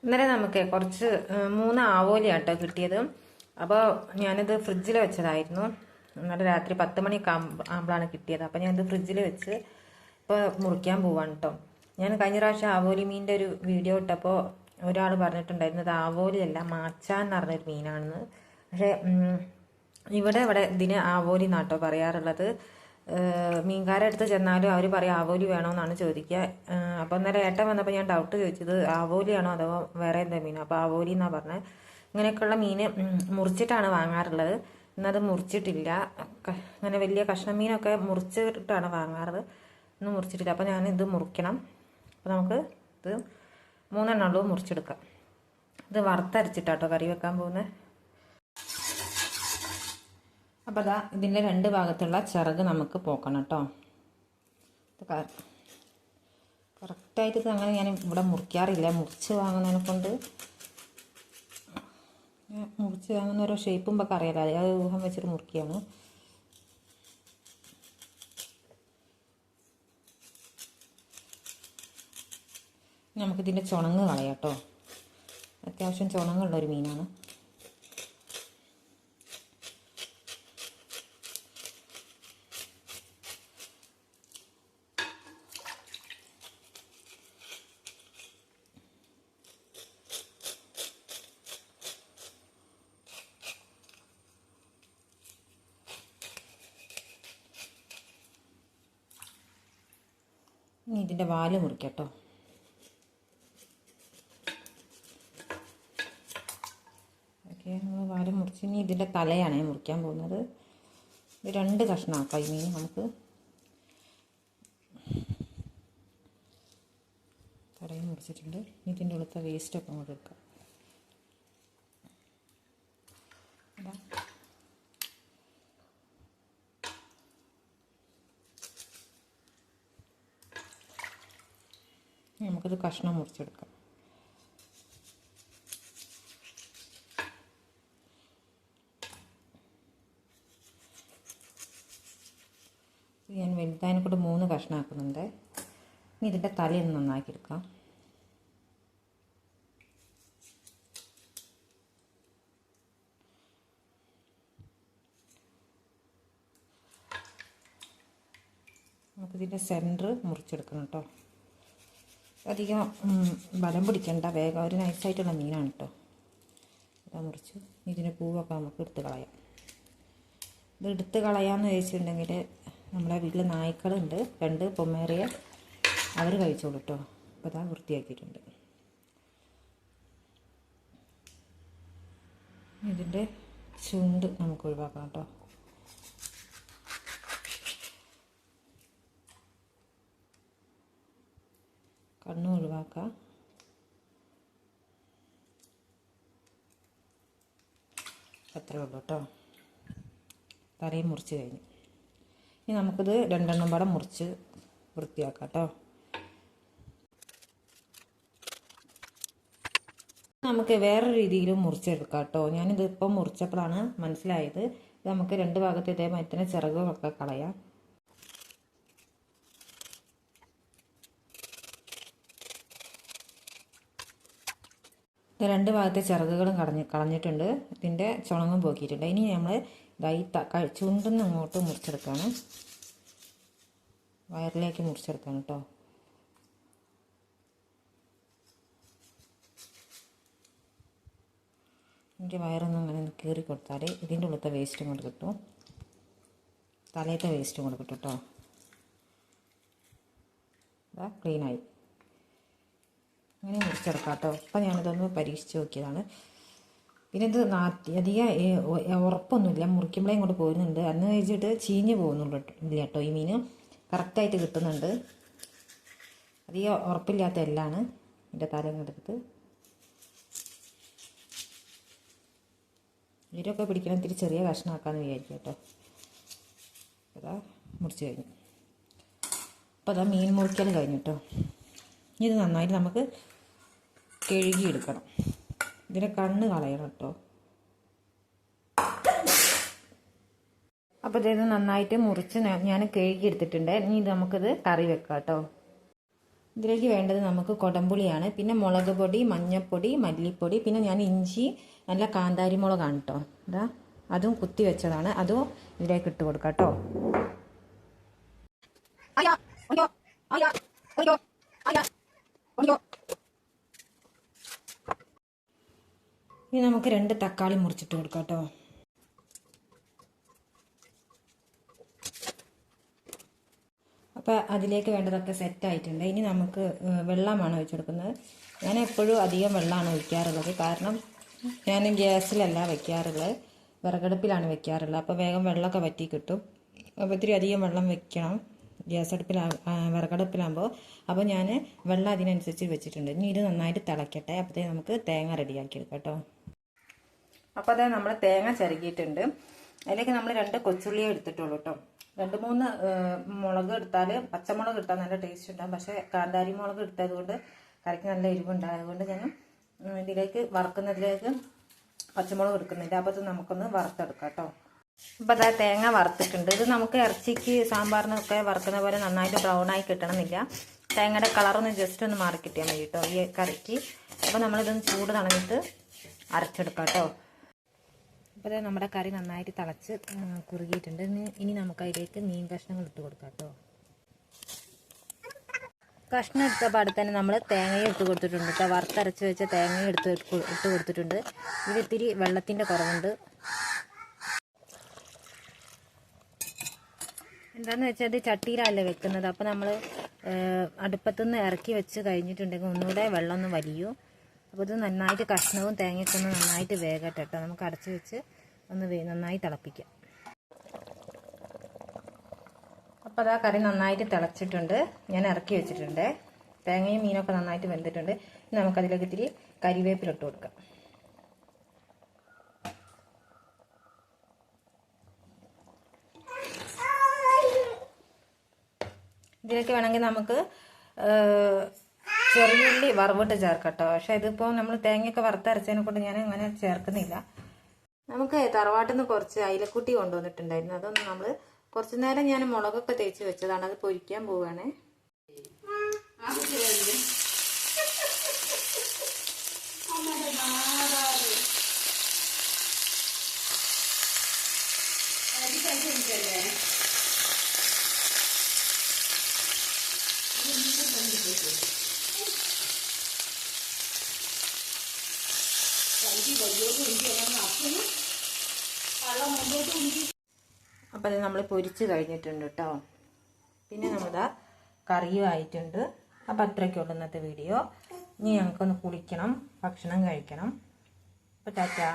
ഇന്നലെ നമുക്ക് കുറച്ച് 3 ആവോലിയാട്ടോ കിട്ടിയത്. അപ്പോൾ ഞാനിത് ഫ്രിഡ്ജിൽ വെച്ചതായിരുന്നു. ഇന്നലെ രാത്രി 10 മണിയൊക്കെ ആകുമ്പോഴാണ് കിട്ടിയത്. അപ്പോൾ ഞാനിത് ഫ്രിഡ്ജിൽ വെച്ച് ഇപ്പോൾ മുറിക്കാൻ പോവാണ് കേട്ടോ. ഞാൻ കഴിഞ്ഞ പ്രാവശ്യം ആവോലി മീനിൻ്റെ ഒരു വീഡിയോ ഇട്ടപ്പോൾ ഒരാൾ പറഞ്ഞിട്ടുണ്ടായിരുന്നു ഇത് ആവോലിയല്ല മാച്ച എന്ന് പറഞ്ഞൊരു മീനാണെന്ന്. പക്ഷേ ഇവിടെ ഇതിന് ആവോലി എന്നാട്ടോ പറയാറുള്ളത്. മീൻകാരെ അടുത്ത് ചെന്നാലും അവർ പറയും ആവോലി വേണമെന്നാണ് ചോദിക്കുക. അപ്പോൾ അന്നേരം ഏട്ടൻ വന്നപ്പോൾ ഞാൻ ഡൗട്ട് ചോദിച്ചത് ആവോലിയാണോ അതോ വേറെ എന്താ മീൻ. അപ്പോൾ ആവോലി എന്നാണ് പറഞ്ഞത്. ഇങ്ങനെയൊക്കെയുള്ള മീൻ മുറിച്ചിട്ടാണ് വാങ്ങാറുള്ളത്. ഇന്നത് മുറിച്ചിട്ടില്ല. അങ്ങനെ വലിയ കഷ്ണം മീനൊക്കെ മുറിച്ചിട്ടാണ് വാങ്ങാറ്. ഇന്ന് മുറിച്ചിട്ടില്ല. അപ്പോൾ ഞാനിത് മുറിക്കണം. അപ്പോൾ നമുക്ക് ഇത് 3 എണ്ണമുള്ളൂ മുറിച്ചെടുക്കാം. ഇത് വറുത്തരച്ചിട്ടാട്ടോ കറി വെക്കാൻ പോകുന്നത്. അപ്പോൾ അതാ ഇതിൻ്റെ 2 ഭാഗത്തുള്ള ചിറക് നമുക്ക് പോക്കണം കേട്ടോ. കറക്റ്റായിട്ട് ഇത് അങ്ങനെ ഞാൻ ഇവിടെ മുറിക്കാറില്ല. മുറിച്ച് വാങ്ങുന്നതിനെ കൊണ്ട് മുറിച്ച് വാങ്ങുന്ന ഓരോ ഷേപ്പും ഒക്കെ അറിയാലോ, അത് ഊഹം വെച്ചിട്ട് മുറിക്കുകയാണ്. നമുക്കിതിൻ്റെ ചുണങ്ങ് കളയാം കേട്ടോ. അത്യാവശ്യം ചുണങ്ങുള്ളൊരു മീനാണ്. ഇനി ഇതിൻ്റെ വാല് മുറിക്കാം കേട്ടോ. ഓക്കെ, നമ്മൾ വാല് മുറിച്ച് ഇനി ഇതിൻ്റെ തലയാണ് മുറിക്കാൻ പോകുന്നത്. ഇത് 2 കഷ്ണമാക്കാം ഈ മീൻ. നമുക്ക് തലയും മുറിച്ചിട്ടുണ്ട്. ഇനി ഇതിൻ്റെ ഉള്ളത്തെ വേസ്റ്റൊക്കെ അങ്ങോട്ട് എടുക്കാം. നമുക്കിത് കഷ്ണം മുറിച്ചെടുക്കാം. ഞാൻ വലുതായതിനെ കൊണ്ട് 3 കഷ്ണമാക്കുന്നുണ്ട്. ഇനി ഇതിൻ്റെ തലയൊന്ന് നന്നാക്കിയെടുക്കാം. നമുക്കിതിൻ്റെ സെൻറ്റർ മുറിച്ചെടുക്കണം കേട്ടോ. അധികം ബലം പിടിക്കണ്ട, വേഗം ഒരു നൈസായിട്ടുള്ള മീനാണ് കേട്ടോ. ഇതാ മുറിച്ച് ഇതിൻ്റെ പൂവൊക്കെ നമുക്ക് എടുത്ത് കളയാം. ഇത് എടുത്ത് കളയാമെന്ന് ചോദിച്ചിട്ടുണ്ടെങ്കിൽ നമ്മളെ വീട്ടിൽ നായ്ക്കളുണ്ട് 2 പൊമ്മേറിയ, അവർ കഴിച്ചോളൂ കേട്ടോ. അപ്പോൾ ഇതാ വൃത്തിയാക്കിയിട്ടുണ്ട്. ഇതിൻ്റെ ചുണ്ട് നമുക്ക് ഒഴിവാക്കണം കേട്ടോ. കണ്ണും ഒഴിവാക്കാം. അത്രേ ഉള്ളൂ കേട്ടോ. തലയും മുറിച്ച് കഴിഞ്ഞു. ഇനി നമുക്കിത് 2 എണ്ണം പാടെ മുറിച്ച് വൃത്തിയാക്കാം കേട്ടോ. നമുക്ക് വേറെ രീതിയിലും മുറിച്ചെടുക്കാം കേട്ടോ. ഞാനിത് ഇപ്പം മുറിച്ചപ്പോഴാണ് മനസ്സിലായത്. ഇത് നമുക്ക് 2 ഭാഗത്ത് ഇതേമാതിരി തന്നെ ചിറകൊക്കെ കളയാം. ഇത് 2 ഭാഗത്തെ ചിറകുകളും കളഞ്ഞിട്ടുണ്ട്. ഇതിൻ്റെ ചുണങ്ങും പോക്കിയിട്ടുണ്ട്. ഇനി നമ്മൾ ചുണ്ടിന്ന് അങ്ങോട്ട് മുറിച്ചെടുക്കുകയാണ്. വയറിലേക്ക് മുറിച്ചെടുക്കണം കേട്ടോ. എനിക്ക് വയറൊന്നും അങ്ങനെ കീറി കൊടുത്താൽ ഇതിൻ്റെ ഉള്ളത്തെ വേസ്റ്റും കൊണ്ട് കിട്ടും, തലയത്തെ വേസ്റ്റും കൊണ്ട് കിട്ടും കേട്ടോ. ഇതാ ക്ലീനായി. അങ്ങനെ മുറിച്ചെടുക്കാം കേട്ടോ. അപ്പം ഞാനിതൊന്ന് പരീക്ഷിച്ച് നോക്കിയതാണ്. പിന്നെ ഇത് അധികം ഉറപ്പൊന്നുമില്ല, മുറിക്കുമ്പോഴേ ഇങ്ങോട്ട് പോരുന്നുണ്ട്. അന്ന് കഴിച്ചിട്ട് ചീഞ്ഞ് പോകുന്നുള്ളൂ ഇല്ല കേട്ടോ. ഈ മീൻ കറക്റ്റായിട്ട് കിട്ടുന്നുണ്ട്. അധികം ഉറപ്പില്ലാത്ത എല്ലാമാണ്. ഇതിൻ്റെ തല എടുത്ത് ഇവരൊക്കെ പിടിക്കണം. ഇത്തിരി ചെറിയ കഷ്ണമാക്കാമെന്ന് വിചാരിക്കും കേട്ടോ. അതാ മുറിച്ച് കഴിഞ്ഞു. അപ്പോൾ അതാ മീൻ മുറിക്കൽ കഴിഞ്ഞു കേട്ടോ. ഇത് നന്നായിട്ട് നമുക്ക് കഴുകിയെടുക്കണം. ഇതിൻ്റെ കണ്ണ് കളയണം കേട്ടോ. അപ്പോൾ ഇത് നന്നായിട്ട് മുറിച്ച് ഞാൻ കഴുകിയെടുത്തിട്ടുണ്ട്. ഇനി ഇത് നമുക്കിത് കറി വെക്കാം കേട്ടോ. ഇതിലേക്ക് വേണ്ടത് നമുക്ക് കൊടംപുളിയാണ്, പിന്നെ മുളക് പൊടി, മഞ്ഞൾപ്പൊടി, മല്ലിപ്പൊടി, പിന്നെ ഞാൻ ഇഞ്ചി നല്ല കാന്താരി മുളകാണ് കേട്ടോ, ഇതാ അതും കുത്തി വെച്ചതാണ്, അതും ഇതിലേക്ക് ഇട്ട് കൊടുക്കാം കേട്ടോ. ഇനി നമുക്ക് 2 തക്കാളി മുറിച്ചിട്ട് കൊടുക്കാം കേട്ടോ. അപ്പോൾ അതിലേക്ക് വേണ്ടതൊക്കെ സെറ്റായിട്ടുണ്ട്. ഇനി നമുക്ക് വെള്ളമാണ് ഒഴിച്ചു കൊടുക്കുന്നത്. ഞാൻ എപ്പോഴും അധികം വെള്ളമാണ് ഒഴിക്കാറുള്ളത്, കാരണം ഞാൻ ഗ്യാസിലല്ല വെക്കാറുള്ളത്, വിറകടുപ്പിലാണ് വെക്കാറുള്ളത്. അപ്പോൾ വേഗം വെള്ളമൊക്കെ വറ്റി കിട്ടും. അപ്പോൾ ഇത്തിരി അധികം വെള്ളം വെക്കണം വിറകടുപ്പിലാകുമ്പോൾ. അപ്പോൾ ഞാൻ വെള്ളം അതിനനുസരിച്ച് വെച്ചിട്ടുണ്ട്. ഇനി ഇത് നന്നായിട്ട് തിളയ്ക്കട്ടെ. അപ്പോഴത്തേക്ക് നമുക്ക് തേങ്ങ റെഡിയാക്കി എടുക്കാം കേട്ടോ. അപ്പോൾ അതായത് നമ്മൾ തേങ്ങ ചിരകിയിട്ടുണ്ട്. അതിലേക്ക് നമ്മൾ 2 കൊച്ചുള്ളിയെ എടുത്തിട്ടുള്ളൂ കേട്ടോ. 2-3 മുളക് എടുത്താൽ, പച്ചമുളക് എടുത്താൽ നല്ല ടേസ്റ്റ് ഉണ്ടാകും. പക്ഷേ കാന്താരി മുളക് എടുത്തത് കൊണ്ട് കറിക്ക് നല്ല എരിവുണ്ടായത് കൊണ്ട് ഞാൻ ഇതിലേക്ക് വറുക്കുന്നതിലേക്ക് പച്ചമുളക് എടുക്കുന്നില്ല. അപ്പോൾ ഇത് നമുക്കൊന്ന് വറുത്തെടുക്കാം കേട്ടോ. അപ്പോൾ അതാ തേങ്ങ വറുത്തിട്ടുണ്ട്. ഇത് നമുക്ക് ഇറച്ചിക്ക് സാമ്പാറിനൊക്കെ വറുക്കുന്ന പോലെ നന്നായിട്ട് ബ്രൗൺ ആയി കിട്ടണമെന്നില്ല. തേങ്ങയുടെ കളറൊന്ന് ജസ്റ്റ് ഒന്ന് മാറി കിട്ടിയാൽ മതി കേട്ടോ ഈ കറിക്ക്. അപ്പോൾ നമ്മളിതൊന്ന് ചൂട് തണഞ്ഞിട്ട് അരച്ചെടുക്കാം കേട്ടോ. അപ്പോൾ അത് നമ്മുടെ കറി നന്നായിട്ട് തിളച്ച് കുറുകിയിട്ടുണ്ട്. ഇനി നമുക്ക് അതിലേക്ക് മീൻ കഷ്ണങ്ങൾ ഇട്ട് കൊടുക്കാം കേട്ടോ. കഷ്ണം എടുത്ത പാടെ തന്നെ നമ്മൾ തേങ്ങയും ഇട്ട് കൊടുത്തിട്ടുണ്ട് കേട്ടോ. വറുത്തരച്ച് വെച്ച തേങ്ങയും ഇട്ട് കൊടുത്തിട്ടുണ്ട്. ഇതിത്തിരി വെള്ളത്തിൻ്റെ കുറവുണ്ട്. എന്താണെന്ന് വെച്ചാൽ ഇത് ചട്ടിയിലല്ലേ വെക്കുന്നത്. അപ്പോൾ നമ്മൾ അടുപ്പത്തുനിന്ന് ഇറക്കി വെച്ച് കഴിഞ്ഞിട്ടുണ്ടെങ്കിൽ ഒന്നുകൂടെ വെള്ളം ഒന്ന് വലിയും. അപ്പോൾ ഇത് നന്നായിട്ട് കഷ്ണവും തേങ്ങയൊക്കെ ഒന്ന് നന്നായിട്ട് വേകട്ടെ കേട്ടോ. നമുക്ക് അടച്ച് വെച്ച് ഒന്ന് നന്നായി തിളപ്പിക്കാം. അപ്പോൾ അതാ കറി നന്നായിട്ട് തിളച്ചിട്ടുണ്ട്. ഞാൻ ഇറക്കി വെച്ചിട്ടുണ്ട്. തേങ്ങയും മീനൊക്കെ നന്നായിട്ട് വെന്തിട്ടുണ്ട്. നമുക്കതിലേക്ക് ഇത്തിരി കരിവേപ്പിലിട്ട് കൊടുക്കാം. ഇതിലേക്ക് വേണമെങ്കിൽ നമുക്ക് ചെറിയുള്ളി വറവിട്ട് ചേർക്കാം കേട്ടോ. പക്ഷെ ഇതിപ്പോൾ നമ്മൾ തേങ്ങയൊക്കെ വറുത്തരച്ചതിനെ കൊണ്ട് ഞാൻ അങ്ങനെ ചേർക്കുന്നില്ല. നമുക്ക് തറവാട്ടിൽ നിന്ന് കുറച്ച് അയിലക്കുട്ടി കൊണ്ടുവന്നിട്ടുണ്ടായിരുന്നു. അതൊന്ന് നമ്മൾ കുറച്ച് നേരം ഞാൻ മുളകൊക്കെ തേച്ച് വെച്ചതാണ്. അത് പൊരിക്കാൻ പോവുകയാണ്. അപ്പം അത് നമ്മൾ പൊരിച്ച് കഴിഞ്ഞിട്ടുണ്ട് കേട്ടോ. പിന്നെ നമ്മളിതാ കറിയും ആയിട്ടുണ്ട്. അപ്പം അത്രയ്ക്കുള്ളൂ ഇന്നത്തെ വീഡിയോ. ഇനി ഞങ്ങൾക്കൊന്ന് കുളിക്കണം, ഭക്ഷണം കഴിക്കണം. അപ്പോൾ ടാറ്റാ.